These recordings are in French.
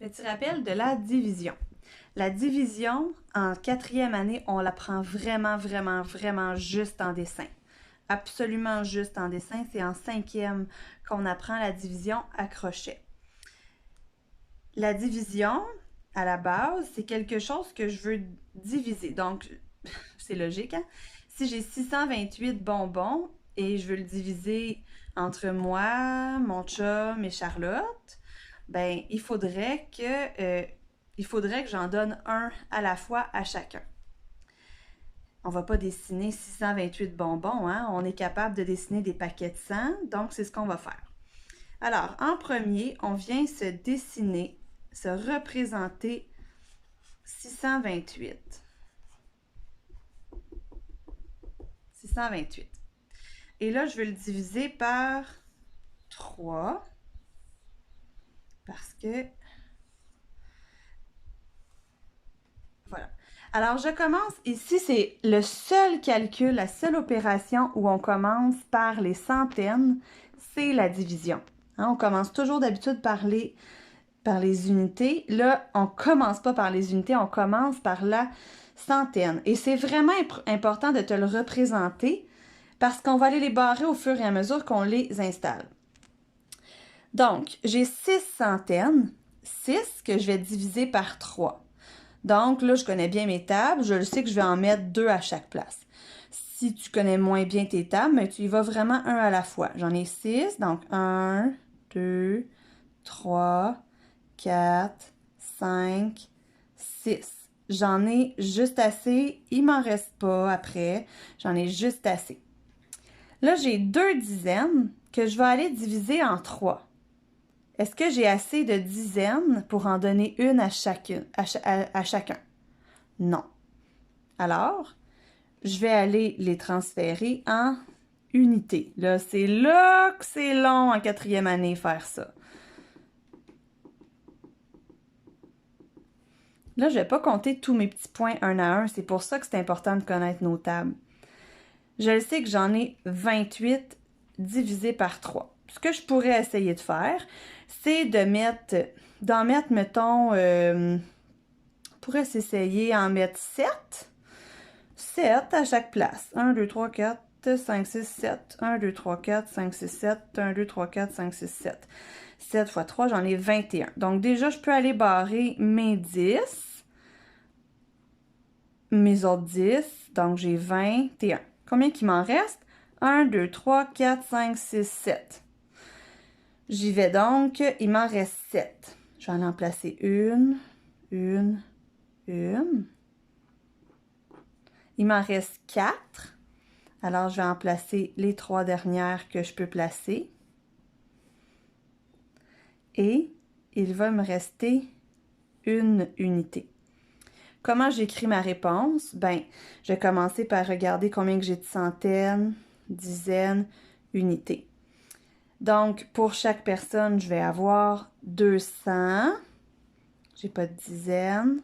Petit rappel de la division. La division, en 4e année, on l'apprend vraiment juste en dessin. Absolument juste en dessin. C'est en 5e qu'on apprend la division à crochet. La division, à la base, c'est quelque chose que je veux diviser. Donc, c'est logique, hein? Si j'ai 628 bonbons et je veux le diviser entre moi, mon chum et Charlotte, ben il faudrait que j'en donne un à la fois à chacun. On va pas dessiner 628 bonbons, hein? On est capable de dessiner des paquets de 100, donc c'est ce qu'on va faire. Alors, en premier, on vient se dessiner, se représenter 628. 628. Et là, je vais le diviser par 3 parce que... Voilà. Alors, je commence. Ici, c'est le seul calcul, la seule opération où on commence par les centaines, c'est la division. Hein, on commence toujours d'habitude par les unités. Là, on commence pas par les unités, on commence par la centaine. Et c'est vraiment important de te le représenter parce qu'on va aller les barrer au fur et à mesure qu'on les installe. Donc, j'ai 6 centaines, 6 que je vais diviser par 3. Donc, là, je connais bien mes tables, je le sais que je vais en mettre 2 à chaque place. Si tu connais moins bien tes tables, mais tu y vas vraiment un à la fois. J'en ai 6, donc 1, 2, 3, 4, 5, 6. J'en ai juste assez, il m'en reste pas après, j'en ai juste assez. Là, j'ai 2 dizaines que je vais aller diviser en 3. Est-ce que j'ai assez de dizaines pour en donner une à chacun? Non. Alors, je vais aller les transférer en unités. Là, c'est là que c'est long en 4e année faire ça. Là, je ne vais pas compter tous mes petits points un à un. C'est pour ça que c'est important de connaître nos tables. Je le sais que j'en ai 28 divisé par 3. Ce que je pourrais essayer de faire, c'est d'en mettre, mettons, on pourrait s'essayer en mettre 7. 7 à chaque place. 1, 2, 3, 4, 5, 6, 7. 1, 2, 3, 4, 5, 6, 7. 1, 2, 3, 4, 5, 6, 7. 7 fois 3, j'en ai 21. Donc déjà, je peux aller barrer mes 10. Mes autres 10. Donc j'ai 21. Combien qu'il m'en reste? 1, 2, 3, 4, 5, 6, 7. J'y vais donc, il m'en reste 7. Je vais en placer une. Il m'en reste 4. Alors, je vais en placer les 3 dernières que je peux placer. Et il va me rester une unité. Comment j'écris ma réponse? Ben, je vais commencer par regarder combien que j'ai de centaines, dizaines, unités. Donc, pour chaque personne, je vais avoir 200. J'ai pas de dizaines.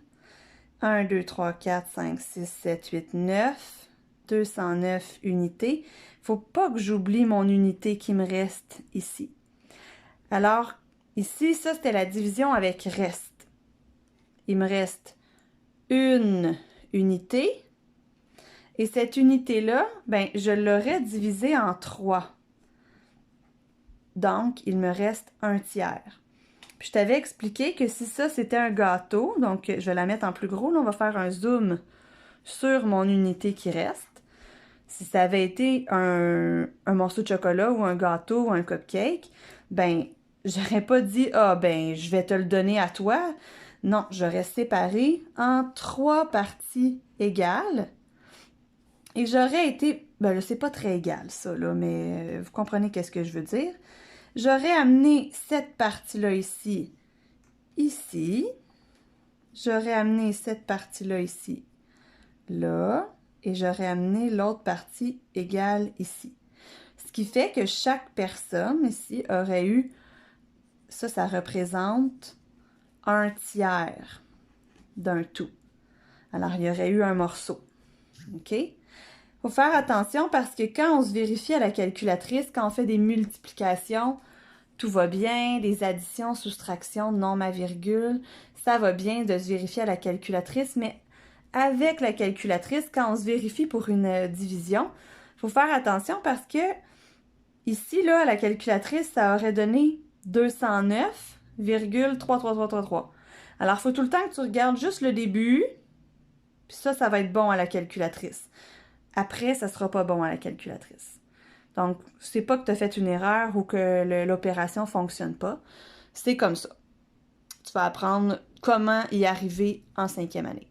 1, 2, 3, 4, 5, 6, 7, 8, 9. 209 unités. Faut pas que j'oublie mon unité qui me reste ici. Alors, ici, ça, c'était la division avec reste. Il me reste une unité. Et cette unité-là, ben, je l'aurais divisée en 3. Donc, il me reste un tiers. Puis, je t'avais expliqué que si ça, c'était un gâteau, donc je vais la mettre en plus gros, là, on va faire un zoom sur mon unité qui reste. Si ça avait été un morceau de chocolat ou un gâteau ou un cupcake, ben, j'aurais pas dit « Ah, ben, je vais te le donner à toi ». Non, j'aurais séparé en 3 parties égales. Et j'aurais été... Ben là, c'est pas très égal, ça, là, mais vous comprenez qu'est-ce que je veux dire. J'aurais amené cette partie-là ici, ici. J'aurais amené cette partie-là ici, là. Et j'aurais amené l'autre partie égale ici. Ce qui fait que chaque personne ici aurait eu... Ça représente un tiers d'un tout. Alors, il y aurait eu un morceau. OK? Il faut faire attention parce que quand on se vérifie à la calculatrice, quand on fait des multiplications, tout va bien, des additions, soustractions, nombre à virgule, ça va bien de se vérifier à la calculatrice, mais avec la calculatrice, quand on se vérifie pour une division, il faut faire attention parce que ici, là, à la calculatrice, ça aurait donné 209,33333. Alors, il faut tout le temps que tu regardes juste le début, puis ça va être bon à la calculatrice. Après, ça sera pas bon à la calculatrice. Donc, c'est pas que tu as fait une erreur ou que l'opération fonctionne pas. C'est comme ça. Tu vas apprendre comment y arriver en 5e année.